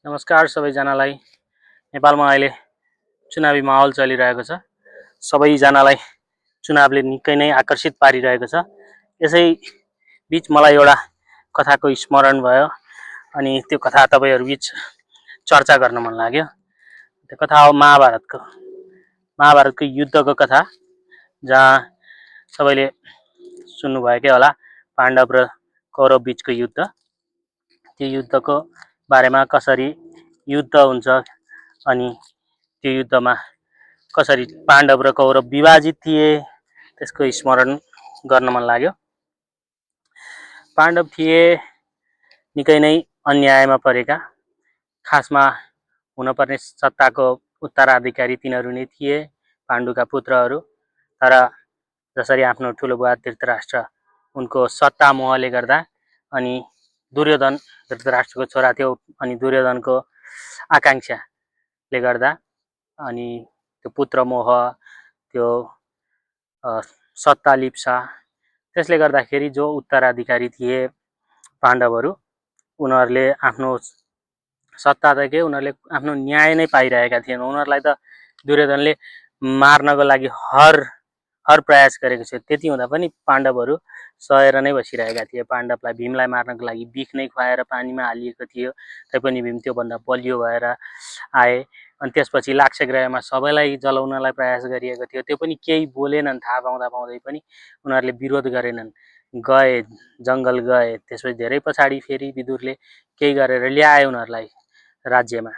नमस्कार सबैजनालाई। नेपालमा अहिले चुनावी माहौल चलिरहेको छ। सबैजनालाई चुनावले निकै नै आकर्षित पारिरहेको छ। यसै बीच मलाई एउटा कथाको स्मरण भयो अनि त्यो कथा तपाईहरु बीच चर्चा गर्न मन लाग्यो। त्यो कथा हो महाभारतको युद्धको कथा, जहाँ सबैले सुन्नुभएकै होला, पाण्डव र कौरव बीचको युद्ध। त्यो युद्धको बारेमा कसरी युद्ध हुन्छ अनि त्यो युद्धमा कसरी पाण्डव र कौरव विभाजित थिए त्यसको स्मरण गर्न मन लाग्यो। पाण्डव थिए निकै नै अन्यायमा परेका, खासमा हुनुपर्ने सत्ताको उत्तराधिकारी तिनीहरू नै थिए, पाण्डुका पुत्रहरू। तर जसरी आफ्नो ठुलो बुवा धृतराष्ट्र उनको सत्ता मोहले गर्दा अनि दुर्योधन धृतराष्ट्रको छोरा थियो अनि दुर्योधनको आकांक्षाले गर्दा अनि त्यो पुत्र मोह, त्यो सत्ता लिप्सा, त्यसले गर्दाखेरि जो उत्तराधिकारी थिए पाण्डवहरू, उनीहरूले आफ्नो सत्ता त के, उनीहरूले आफ्नो न्याय नै पाइरहेका थिएन। उनीहरूलाई त दुर्योधनले मार्नको लागि हर प्रयास गरेको छ। त्यति हुँदा पनि पाण्डवहरू सहेर नै बसिरहेका थिए। पाण्डवलाई, भीमलाई मार्नको लागि बिख नै खुवाएर पानीमा हालिएको थियो, तैपनि भीम त्योभन्दा बलियो भएर आए। अनि त्यसपछि लाक्षागृहमा सबैलाई जलाउनलाई प्रयास गरिएको थियो, त्यो पनि केही बोलेनन्। थाहा पाउँदै पनि उनीहरूले विरोध गरेनन्, गए, जङ्गल गए। त्यसपछि धेरै पछाडि फेरि विदुरले केही गरेर ल्याए उनीहरूलाई राज्यमा।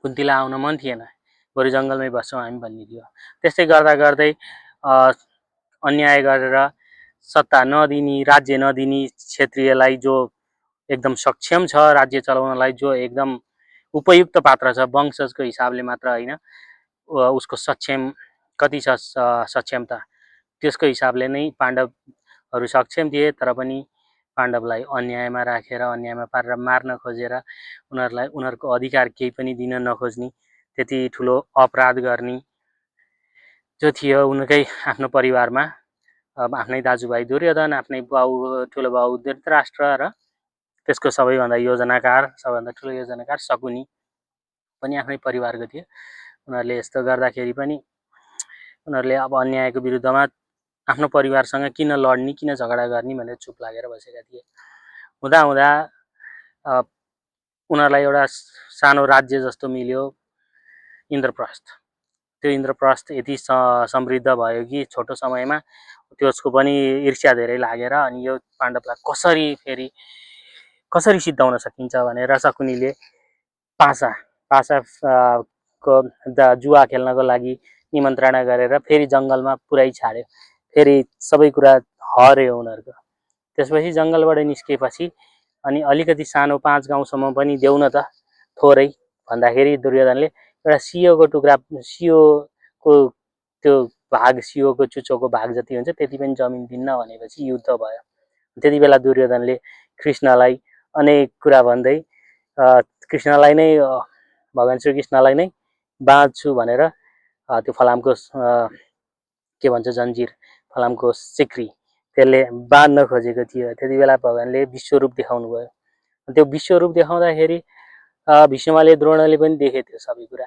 कुन्तीलाई आउन मन थिएन, बरु जङ्गलमै बस्छौँ हामी भन्ने थियो। त्यस्तै गर्दा गर्दै अन्याय गरेर सत्ता नदिने, राज्य नदिने क्षत्रियलाई, जो एकदम सक्षम छ राज्य चलाउनलाई, जो एकदम उपयुक्त पात्र छ, वंशजको हिसाबले मात्र होइन, उसको सक्षम कति छ सक्षमता, त्यसको हिसाबले नै पाण्डवहरू सक्षम थिए। तर पनि पाण्डवलाई अन्यायमा राखेर, अन्यायमा पारेर मार्न खोजेर उनीहरूलाई उनीहरूको अधिकार केही पनि दिन नखोज्ने, त्यति ठुलो अपराध गर्ने जो थियो उनकै आफ्नो परिवारमा, आफ्नै दाजुभाइ दुर्योधन, आफ्नै ठुलो बाउ धृतराष्ट्र र त्यसको सबैभन्दा ठुलो योजनाकार शकुनी पनि आफ्नै परिवारको थियो। उनीहरूले यस्तो गर्दाखेरि पनि उनीहरूले अब अन्यायको विरुद्धमा आफ्नो परिवारसँग किन लड्ने, किन झगडा गर्ने भनेर चुप लागेर बसेका थिए। हुँदा उनीहरूलाई एउटा सानो राज्य जस्तो मिल्यो, इन्द्रप्रस्थ। त्यो इन्द्रप्रस्थ यति समृद्ध भयो कि छोटो समयमा त्यसको पनि ईर्ष्या धेरै लागेर अनि यो पाण्डवलाई कसरी सिद्धाउन सकिन्छ भनेर शकुनीले पासाको जुवा खेल्नको लागि निमन्त्रणा गरेर फेरि जङ्गलमा पुरै छाड्यो। फेरि सबै कुरा हर्यो उनीहरूको। त्यसपछि जङ्गलबाट निस्केपछि अनि अलिकति सानो 5 गाउँसम्म पनि देऊ न त, थोरै भन्दाखेरि दुर्योधनले एउटा सियोको त्यो भाग, सियोको चुचोको भाग जति हुन्छ त्यति पनि जमिन दिन्न भनेपछि युद्ध भयो। त्यति बेला दुर्योधनले कृष्णलाई अनेक कुरा भन्दै कृष्णलाई नै, भगवान श्रीकृष्णलाई नै बाँध्छु भनेर त्यो फलामको के भन्छ जन्जिर, फलामको सिक्री, त्यसले बाँध्न खोजेको थियो। त्यति बेला भगवानले विश्वरूप देखाउनु भयो। त्यो विश्वरूप देखाउँदाखेरि भीष्मले, द्रोणले पनि देखे त्यो सबै कुरा,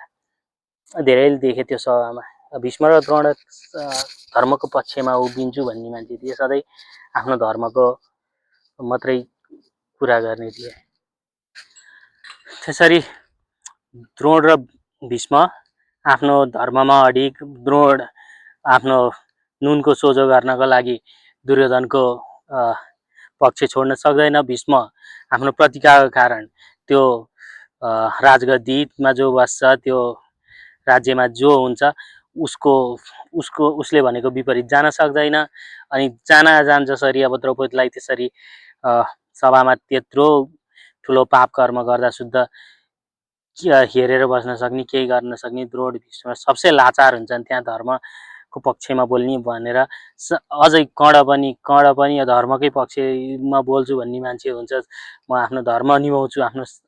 धेरैले देखे त्यो सभामा। भीष्म र द्रोण धर्मको पक्षमा उभिन्छु भन्ने मान्छे थिए, सधैँ आफ्नो धर्मको मात्रै कुरा गर्ने थिए। त्यसरी द्रोण र भीष्म आफ्नो धर्ममा अडिग, द्रोण आफ्नो नुनको सोझो गर्नको लागि दुर्योधनको पक्ष छोड्न सक्दैन। भीष्म आफ्नो प्रतिज्ञाको कारण त्यो राजगद्दीमा जो बस्छ, त्यो राज्यमा जो हुन्छ उसले भनेको विपरीत जान सक्दैन। अनि जान जसरी अब द्रौपदीलाई त्यसरी सभामा त्यत्रो ठुलो पाप कर्म गर्दा शुद्ध हेरेर बस्न सक्ने, केही गर्न सक्ने द्रोण भीष्म सबसे लाचार हुन्छन् त्यहाँ धर्मको पक्षमा बोल्ने भनेर। अझै कर्ण पनि धर्मकै पक्षमा बोल्छु भन्ने मान्छे हुन्छ। म आफ्नो धर्म निभाउँछु,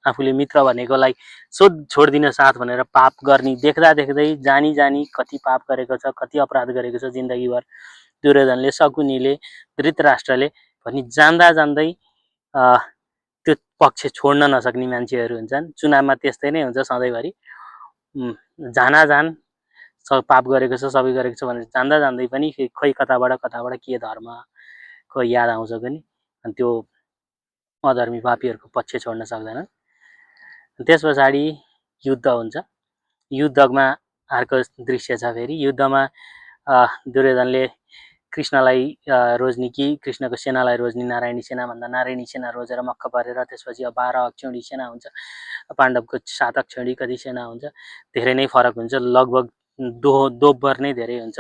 आफूले मित्र भनेकोलाई छोड्दिन साथ भनेर पाप गर्ने देख्दै जानी कति पाप गरेको छ, कति अपराध गरेको छ जिन्दगीभर दुर्योधनले, शकुनीले, धृतराष्ट्रले भनी जान्दै त्यो पक्ष छोड्न नसक्ने मान्छेहरू हुन्छन्। चुनावमा त्यस्तै नै हुन्छ सधैँभरि। जानाजान पाप गरेको छ सबै गरेको छ भनेर जान्दा जान्दै पनि खै कताबाट के धर्मको याद आउँछ पनि, अनि त्यो अधर्मी पापीहरूको पक्ष छोड्न सक्दैनन्। त्यस पछाडि युद्ध हुन्छ। युद्धमा अर्को दृश्य छ फेरि। युद्धमा दुर्योधनले कृष्णलाई रोज्ने कि कृष्णको सेनालाई रोज्ने नारायणी सेना भन्दा नारायणी सेना रोजेर मक्क परेर त्यसपछि 12 अक्षौणी सेना हुन्छ। पाण्डवको 7 अक्षौणी कति सेना हुन्छ, धेरै नै फरक हुन्छ। लगभग दोब्बर नै धेरै हुन्छ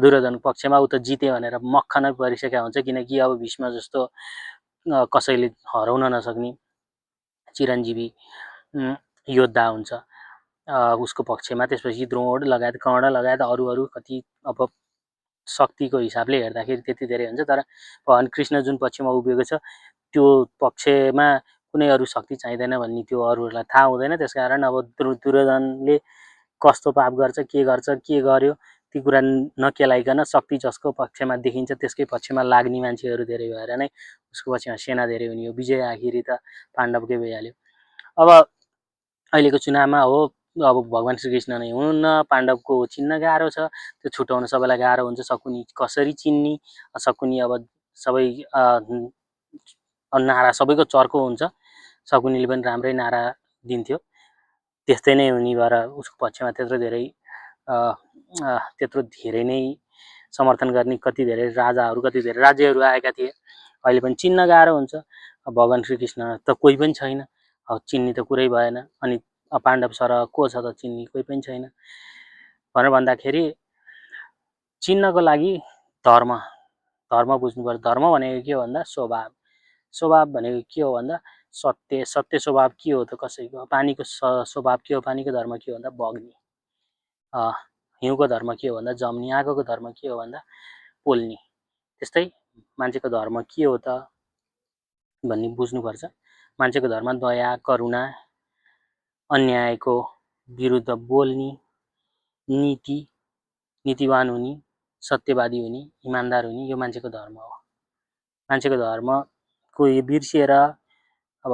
दुर्योधनको पक्षमा। ऊ त जिते भनेर मक्ख नै परिसकेका हुन्छ, किनकि अब भीष्म जस्तो कसैले हराउन नसक्ने चिरञ्जीवी योद्धा हुन्छ उसको पक्षमा। त्यसपछि द्रोण लगायत कर्ण लगायत अरू कति अब शक्तिको हिसाबले हेर्दाखेरि त्यति धेरै हुन्छ। तर भगवान कृष्ण जुन पक्षमा उभिएको छ त्यो पक्षमा कुनै अरू शक्ति चाहिँदैन भन्ने त्यो अरूहरूलाई थाहा हुँदैन। त्यसकारण अब दुर्योधनले कस्तो पाप गर्छ, के गर्यो ती कुरा नकेलाइकन शक्ति जसको पक्षमा देखिन्छ त्यसकै पक्षमा लाग्ने मान्छेहरू धेरै भएर नै उसको पक्षमा सेना धेरै हुने हो। विजय आखिरी त पाण्डवकै भइहाल्यो। अब अहिलेको चुनावमा हो, अब भगवान श्रीकृष्ण नै हुनुहुन्न, पाण्डवको चिन्न गाह्रो छ। त्यो छुटाउन सबैलाई गाह्रो हुन्छ। शकुनी कसरी चिन्ने, शकुनी अब सबै नारा सबैको चर्को हुन्छ। शकुनीले पनि राम्रै नारा दिन्थ्यो। त्यस्तै नै हुने भएर उसको पक्षमा त्यत्रो धेरै नै समर्थन गर्ने कति धेरै राजाहरू, कति धेरै राज्यहरू आएका थिए। अहिले पनि चिन्न गाह्रो हुन्छ। भगवान श्रीकृष्ण त कोही पनि छैन, अब चिन्ने त कुरै भएन। अनि पाण्डव सरह को छ त चिन्ने? कोही पनि छैन भनेर भन्दाखेरि चिन्नको लागि धर्म बुझ्नु पर्छ। धर्म भनेको के हो भन्दा स्वभाव भनेको के हो भन्दा सत्य स्वभाव के हो त कसैको? पानीको स्वभाव के हो? पानीको धर्म के हो भन्दा बग्ने। हिउँको धर्म के हो भन्दा जम्ने। आगोको धर्म के हो भन्दा पोल्ने। त्यस्तै मान्छेको धर्म के हो त भन्ने बुझ्नुपर्छ। मान्छेको धर्म दया, करुणा, अन्यायको विरुद्ध बोल्ने, नीतिवान हुने, सत्यवादी हुने, इमान्दार हुने, यो मान्छेको धर्म हो। मान्छेको धर्मको बिर्सिएर अब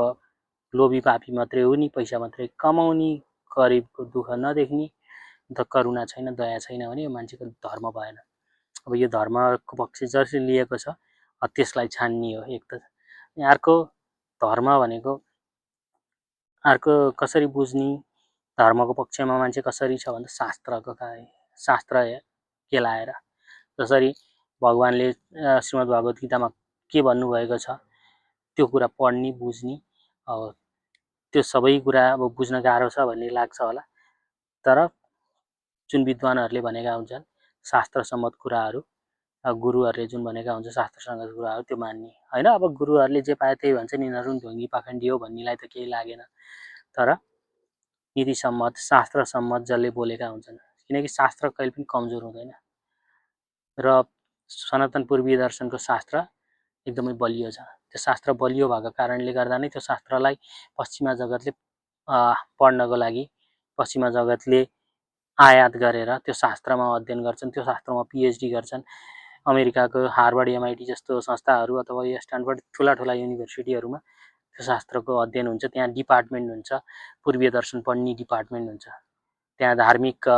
लोभी पापी मात्रै हुने, पैसा मात्रै कमाउने, गरिबको दुःख नदेख्ने, करुणा छैन, दया छैन भने यो मान्छेको धर्म भएन। अब यो धर्मको पक्ष जसले लिएको छ त्यसलाई छान्ने हो एक त। अर्को धर्म भनेको अर्को कसरी बुझ्ने, धर्मको पक्षमा मान्छे कसरी छ भन्दा शास्त्र केलाएर। जसरी भगवानले श्रीमद् भागवत गीतामा के भन्नुभएको छ त्यो कुरा पढ्ने, बुझ्ने। अब त्यो सबै कुरा अब बुझ्न गाह्रो छ भन्ने लाग्छ होला, तर जुन विद्वानहरूले भनेका हुन्छन् शास्त्र सम्मत कुराहरू, गुरुहरूले जुन भनेका हुन्छ शास्त्र सम्मत कुराहरू त्यो मान्ने होइन। अब गुरुहरूले जे पाए त्यही भन्छन्, यिनीहरू ढोङ्गी पाखण्डी हो भन्नेलाई त केही लागेन। तर नीति सम्मत, शास्त्र सम्मत जसले बोलेका हुन्छन्, किनकि शास्त्र कहिले पनि कमजोर हुँदैन। र सनातन पूर्वीय दर्शनको शास्त्र एकदमै बलियो छ। त्यो शास्त्र बलियो भएको कारणले गर्दा नै त्यो शास्त्रलाई पश्चिमा जगतले पढ्नको लागि पश्चिमा जगतले आयात गरेर त्यो शास्त्रमा अध्ययन गर्छन्, त्यो शास्त्रमा पिएचडी गर्छन्। अमेरिकाको हार्वर्ड, एमआइटी जस्तो संस्थाहरू अथवा स्ट्यानफोर्ड ठुला युनिभर्सिटीहरूमा त्यो शास्त्रको अध्ययन हुन्छ। त्यहाँ डिपार्टमेन्ट हुन्छ, पूर्वीय दर्शन पढ्ने डिपार्टमेन्ट हुन्छ। त्यहाँ धार्मिक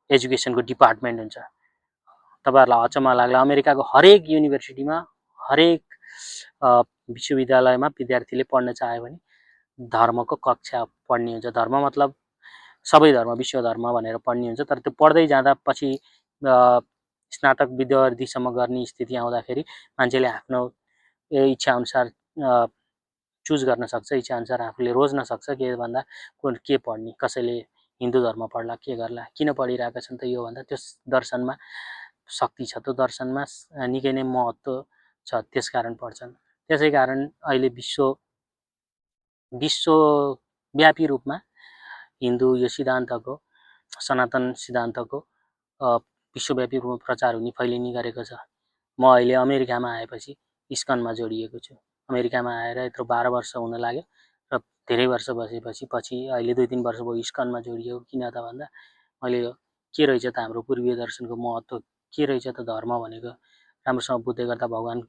एजुकेसनको डिपार्टमेन्ट हुन्छ। तपाईँहरूलाई अचम्म लाग्ला, अमेरिकाको हरेक युनिभर्सिटीमा, हरेक विश्वविद्यालयमा विद्यार्थीले पढ्न चाह्यो भने धर्मको कक्षा पढ्ने हुन्छ। धर्म मतलब सबै धर्म, विश्व धर्म भनेर पढ्ने हुन्छ। तर त्यो पढ्दै जाँदा पछि स्नातक विद्यार्थीसम्म गर्ने स्थिति आउँदाखेरि मान्छेले आफ्नो इच्छाअनुसार चुज गर्न सक्छ, इच्छाअनुसार आफूले रोज्न सक्छ। के भन्दा के पढ्ने, कसैले हिन्दू धर्म पढ्ला, के गर्ला, किन पढिरहेका छन् त यो भन्दा त्यो दर्शनमा शक्ति छ, त्यो दर्शनमा निकै नै महत्त्व छ, त्यसकारण पढ्छन्। त्यसै कारण अहिले विश्वव्यापी रूपमा हिन्दू यो सिद्धान्तको, सनातन सिद्धान्तको विश्वव्यापी रूपमा प्रचार हुने, फैलिने गरेको छ। म अहिले अमेरिकामा आएपछि इस्कनमा जोडिएको छु। अमेरिकामा आएर यत्रो 12 वर्ष हुन लाग्यो र धेरै वर्ष बसेपछि अहिले 2-3 वर्ष भयो इस्कनमा जोडिएको। किन त भन्दा मैले के रहेछ त हाम्रो पूर्वीय दर्शनको महत्त्व, के रहेछ त धर्म भनेको राम्रोसँग बुझ्दै गर्दा भगवान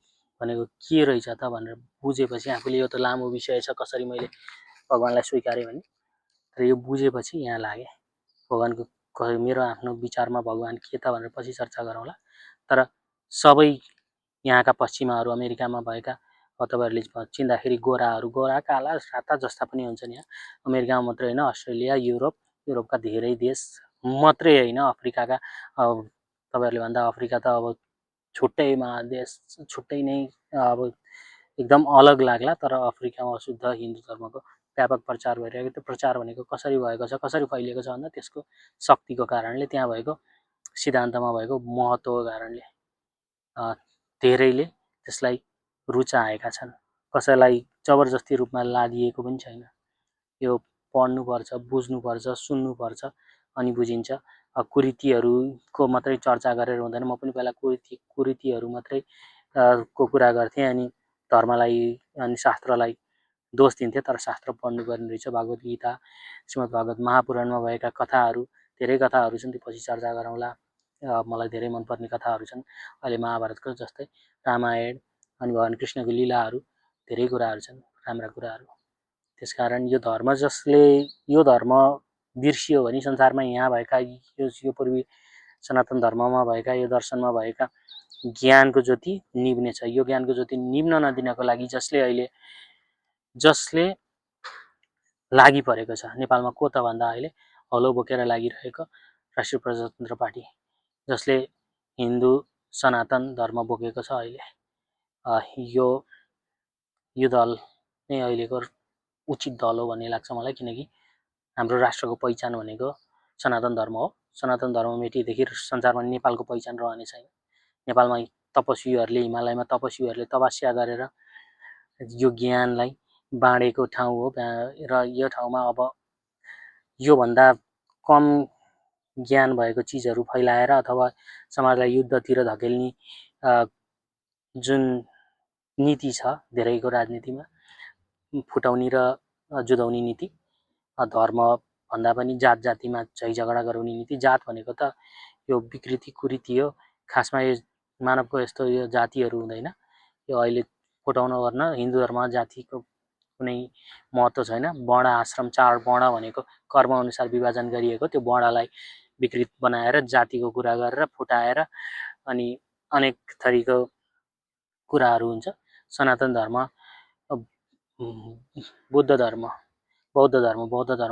भनेको के रहेछ त भनेर बुझेपछि आफूले यो त लामो विषय छ कसरी मैले भगवान्लाई स्वीकारेँ भने, तर यो बुझेपछि यहाँ लागे भगवान्को मेरो आफ्नो विचारमा भगवान् के त भनेर पछि चर्चा गरौँला। तर सबै यहाँका पश्चिमाहरू अमेरिकामा भएका तपाईँहरूले चिन्दाखेरि गोरा काला राता जस्ता पनि हुन्छन्। यहाँ अमेरिकामा मात्रै होइन, अस्ट्रेलिया, युरोपका धेरै देश मात्रै होइन, अफ्रिकाका तपाईँहरूले भन्दा अफ्रिका त अब छुट्टै महादेश, छुट्टै नै अब एकदम अलग लाग्ला। तर अफ्रिकामा शुद्ध हिन्दू धर्मको व्यापक प्रचार भइरहेको, त्यो प्रचार भनेको कसरी भएको छ, कसरी फैलिएको छ भन्दा त्यसको शक्तिको कारणले, त्यहाँ भएको सिद्धान्तमा भएको महत्त्वको कारणले धेरैले त्यसलाई रुचाएका छन्। कसैलाई जबरजस्ती रूपमा लादिएको पनि छैन। यो पढ्नुपर्छ, बुझ्नुपर्छ, सुन्नुपर्छ अनि बुझिन्छ। कुरीतिहरूको मात्रै चर्चा गरेर हुँदैन। म पनि पहिला कुरीतिहरू मात्रै को कुरा गर्थेँ अनि धर्मलाई अनि शास्त्रलाई दोष दिन्थे। तर शास्त्र पढ्नुपर्ने रहेछ। भागवत गीता, श्रीमद् भागवत महापुराणमा भएका कथाहरू, धेरै कथाहरू छन्, त्यो पछि चर्चा गरौँला। मलाई धेरै मनपर्ने कथाहरू छन् अहिले महाभारतको, जस्तै रामायण अनि भगवान् कृष्णको लीलाहरू, धेरै कुराहरू छन्, राम्रा कुराहरू। त्यसकारण यो धर्म यो धर्म बिर्सियो भने संसारमा यहाँ भएका यो पूर्वी सनातन धर्ममा भएका, यो दर्शनमा भएका ज्ञानको ज्योति निभ्नेछ। यो ज्ञानको ज्योति निभ्न नदिनको लागि जसले लागि परेको छ नेपालमा को त भन्दा अहिले हलो बोकेर लागिरहेको राष्ट्रिय प्रजातन्त्र पार्टी, जसले हिन्दू सनातन धर्म बोकेको छ अहिले। यो दल नै अहिलेको उचित दल हो भन्ने लाग्छ मलाई, किनकि हाम्रो राष्ट्रको पहिचान भनेको सनातन धर्म हो। सनातन धर्म मेटिएदेखि संसारमा नेपालको पहिचान रहने छैन। नेपालमा तपस्वीहरूले, हिमालयमा तपस्वीहरूले तपस्या गरेर यो ज्ञानलाई बाँडेको ठाउँ हो र यो ठाउँमा अब योभन्दा कम ज्ञान भएको चिजहरू फैलाएर अथवा समाजलाई युद्धतिर धकेल्ने जुन नीति छ धेरैको राजनीतिमा, फुटाउने र जुधाउने नीति, धर्म भन्दा पनि जातिमा झैझगडा गराउने नीति। जात भनेको त यो विकृति कुरीति हो। खासमा यो मानवको यस्तो यो जातिहरू हुँदैन। यो अहिले फुटाउन गर्न हिन्दू धर्ममा जातिको कुनै महत्त्व छैन। वर्ण आश्रम 4 वर्ण भनेको कर्म अनुसार विभाजन गरिएको, त्यो वर्णलाई विकृत बनाएर जातिको कुरा गरेर फुटाएर अनि अनेक थरीको कुराहरू हुन्छ। सनातन धर्म, बौद्ध धर्म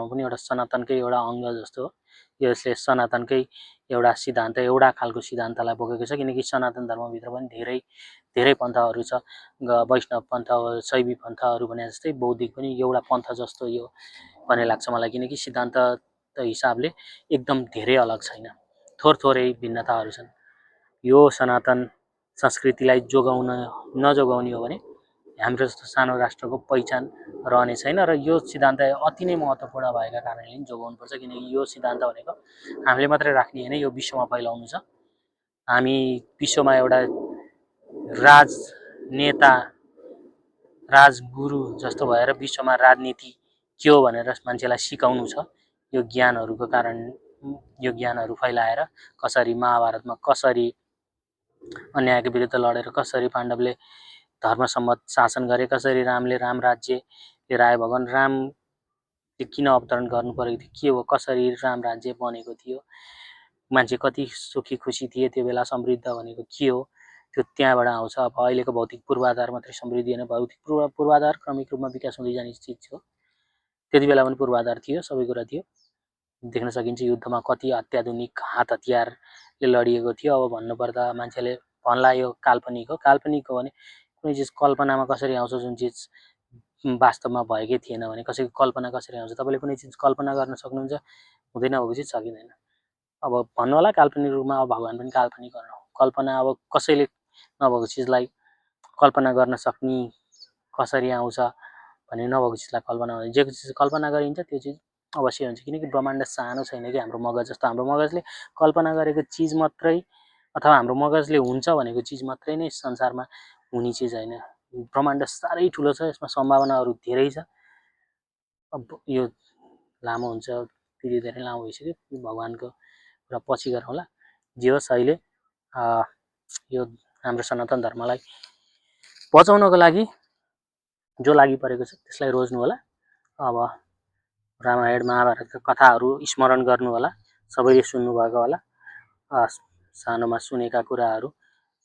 पनि एउटा सनातनकै एउटा अङ्ग जस्तो हो। यसले सनातनकै एउटा सिद्धान्त, एउटा खालको सिद्धान्तलाई बोकेको छ। किनकि सनातन धर्मभित्र पनि धेरै पन्थहरू छ। वैष्णव पन्थ, शैवी पन्थहरू भने जस्तै बौद्धिक पनि एउटा पन्थ जस्तो यो भन्ने लाग्छ मलाई। किनकि सिद्धान्त हिसाबले एकदम धेरै अलग छैन, थोरै भिन्नताहरू छन्। यो सनातन संस्कृतिलाई नजोगाउने हो भने हाम्रो जस्तो सानो राष्ट्रको पहिचान रहने छैन। र यो सिद्धान्त अति नै महत्त्वपूर्ण भएका कारणले जोगाउनुपर्छ। किनकि यो सिद्धान्त भनेको हामीले मात्रै राख्ने होइन, यो विश्वमा फैलाउनु छ। हामी विश्वमा एउटा राजनेता, राजगुरु जस्तो भएर विश्वमा राजनीति के हो भनेर मान्छेलाई सिकाउनु छ। यो ज्ञानहरूको कारण, यो ज्ञानहरू फैलाएर कसरी महाभारतमा कसरी अन्यायको विरुद्ध लडेर कसरी पाण्डवले धर्मसम्मत शासन गरे, कसरी रामले राज्य लिएर आए, भगवान् रामले किन अवतरण गर्नु परेको थियो, के हो, कसरी राम राज्य बनेको थियो, मान्छे कति सुखी खुसी थिए त्यो बेला, समृद्ध भनेको के हो, त्यो त्यहाँबाट आउँछ। अब अहिलेको भौतिक पूर्वाधार मात्रै समृद्धि होइन, भौतिक पूर्वाधार क्रमिक रूपमा विकास हुँदै जाने चिज हो। त्यति बेला पनि पूर्वाधार थियो, सबै कुरा थियो। देख्न सकिन्छ युद्धमा कति अत्याधुनिक हात हतियारले लडिएको थियो। अब भन्नुपर्दा मान्छेले भन्ला यो काल्पनिक हो भने कुनै चिज कल्पनामा कसरी आउँछ, जुन चिज वास्तवमा भएकै थिएन भने कसैको कल्पना कसरी आउँछ। तपाईँले कुनै चिज कल्पना गर्न सक्नुहुन्छ, हुँदैन भएको चिज सकिँदैन। अब भन्नु होला काल्पनिक रूपमा, अब भगवान् पनि काल्पनिक गर्नु, कल्पना अब कसैले नभएको चिजलाई कल्पना गर्न सक्ने कसरी आउँछ भने नभएको चिजलाई कल्पना गर्ने, जे चिज कल्पना गरिन्छ त्यो चिज अवश्य हुन्छ। किनकि ब्रह्माण्ड सानो छैन कि हाम्रो मगज जस्तो। हाम्रो मगजले कल्पना गरेको चिज मात्रै अथवा हाम्रो मगजले हुन्छ भनेको चिज मात्रै नै संसारमा हुने चिज होइन। ब्रह्माण्ड साह्रै ठुलो छ, यसमा सम्भावनाहरू धेरै छ। अब यो लामो हुन्छ, फेरि धेरै लामो भइसक्यो, भगवान्को कुरा पछि गरौँला। जे होस् अहिले यो हाम्रो सनातन धर्मलाई बचाउनको लागि जो लागि परेको छ त्यसलाई रोज्नु होला। अब रामायण महाभारतका कथाहरू स्मरण गर्नु होला। सबैले सुन्नुभएको होला। सानोमा सुनेका कुराहरू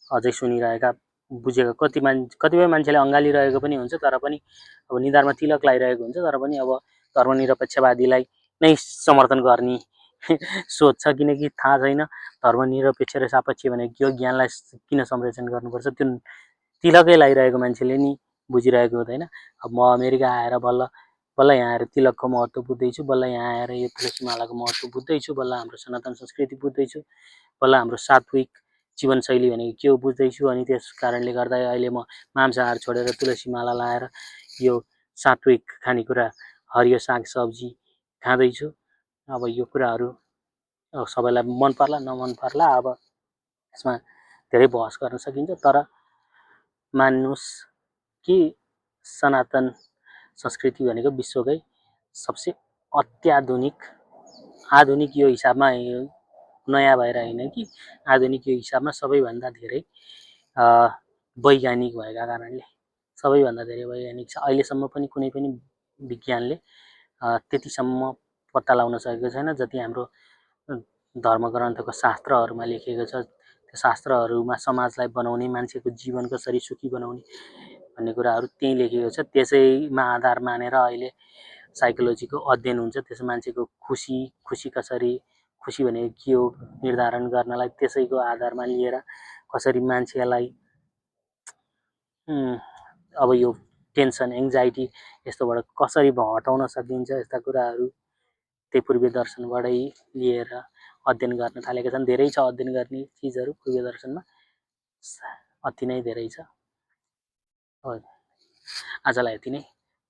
अझै सुनिरहेका बुझेका कतिपय मान्छेले अँगालिरहेको पनि हुन्छ, तर पनि अब निधारमा तिलक लगाइरहेको हुन्छ, तर पनि अब धर्मनिरपेक्षवादीलाई नै समर्थन गर्ने सोच छ। किनकि थाहा छैन धर्मनिरपेक्ष र सापेक्ष भनेको यो ज्ञानलाई किन संरक्षण गर्नुपर्छ, त्यो तिलकै लगाइरहेको मान्छेले नि बुझिरहेको हुँदैन। अब म अमेरिका आएर बल्ल यहाँ आएर तिलकको महत्त्व बुझ्दैछु, बल्ल यहाँ आएर यो तुलसीमालाको महत्त्व बुझ्दैछु, बल्ल हाम्रो सनातन संस्कृति बुझ्दैछु, बल्ल हाम्रो सात्विक जीवनशैली भनेको के हो बुझ्दैछु। अनि त्यस कारणले गर्दा अहिले म मांसाहार छोडेर तुलसीमाला लाएर यो सात्विक खानेकुरा हरियो साग सब्जी खाँदैछु। अब यो कुराहरू सबैलाई मन पर्ला नमन पर्ला, अब यसमा धेरै बहस गर्न सकिन्छ, तर मान्नुहोस् कि सनातन संस्कृति भनेको विश्वकै सबसे अत्याधुनिक, आधुनिक यो हिसाबमा नयाँ भएर होइन कि आधुनिक यो हिसाबमा सबैभन्दा धेरै वैज्ञानिक भएका कारणले सबैभन्दा धेरै वैज्ञानिक छ। अहिलेसम्म पनि कुनै पनि विज्ञानले त्यतिसम्म पत्ता लगाउन सकेको छैन जति हाम्रो धर्मग्रन्थको शास्त्रहरूमा लेखिएको छ। त्यो शास्त्रहरूमा समाजलाई बनाउने, मान्छेको जीवन कसरी सुखी बनाउने भन्ने कुराहरू त्यहीँ लेखिएको छ। त्यसैमा आधार मानेर अहिले साइकोलोजीको अध्ययन हुन्छ। त्यस मान्छेको खुसी कसरी, खुसी भनेको के हो निर्धारण गर्नलाई त्यसैको आधारमा लिएर कसरी मान्छेलाई अब यो टेन्सन एङ्जाइटी यस्तोबाट कसरी हटाउन सकिन्छ, यस्ता कुराहरू त्यही पूर्वीय दर्शनबाटै लिएर अध्ययन गर्न थालेका छन्। धेरै छ अध्ययन गर्ने चिजहरू पूर्वीय दर्शनमा, अति नै धेरै छ। आजलाई यति नै,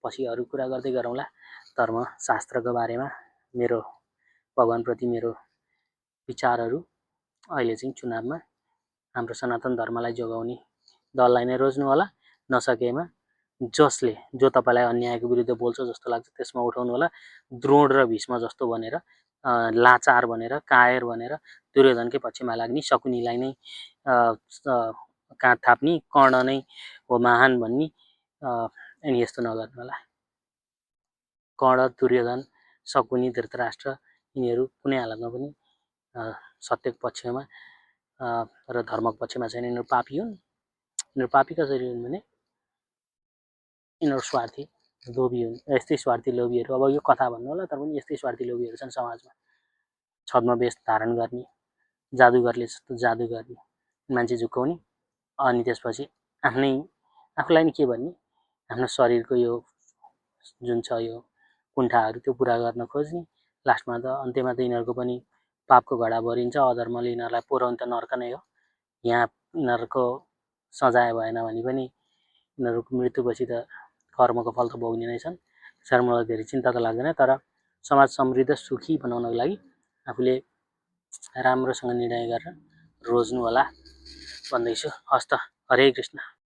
पछि अरू कुरा गर्दै गरौँला धर्मशास्त्रको बारेमा। मेरो भगवानप्रति मेरो विचारहरू अहिले चाहिँ चुनावमा हाम्रो सनातन धर्मलाई जोगाउने दललाई नै रोज्नु होला। नसकेमा जो तपाईँलाई अन्यायको विरुद्ध बोल्छ जस्तो लाग्छ त्यसमा उठाउनु होला। द्रोण र भीष्म जस्तो भनेर, लाचार भनेर, कायर भनेर दुर्योधनकै पक्षमा लाग्ने, शकुनीलाई नै काँध थाप्ने, कर्ण नै हो महान भन्ने, अनि यस्तो नगर्नु होला। कर्ण, दुर्योधन, शकुनी, धृतराष्ट्र यिनीहरू कुनै हालतमा पनि सत्यको पक्षमा र धर्मको पक्षमा छैन। यिनीहरू पापी हुन्। यिनीहरू पापी कसरी हुन् भने यिनीहरू स्वार्थी लोभी हुन्। यस्तै स्वार्थी लोभीहरू, अब यो कथा भन्नु होला, तर पनि यस्तै स्वार्थी लोभीहरू छन् समाजमा। छद्मवेश धारण गर्ने, जादुगरले जस्तो जादु गर्ने, मान्छे झुक्काउने, अनि त्यसपछि आफूलाई नि के भन्ने, आफ्नो शरीरको यो जुन छ यो कुण्ठाहरू त्यो पुरा गर्न खोज्ने, लास्टमा त अन्त्यमा त यिनीहरूको पनि पापको घडा भरिन्छ। अधर्मले यिनीहरूलाई पुर्याउने त नर्क नै हो। यहाँ यिनीहरूको सजाय भएन भने पनि यिनीहरूको मृत्युपछि त कर्मको फल त भोग्ने नै छन्। त्यसरी मलाई धेरै चिन्ता त लाग्दैन, तर समाज समृद्ध सुखी बनाउनको लागि आफूले राम्रोसँग निर्णय गरेर रोज्नु होला भन्दैछु। हस्त, हरे कृष्ण।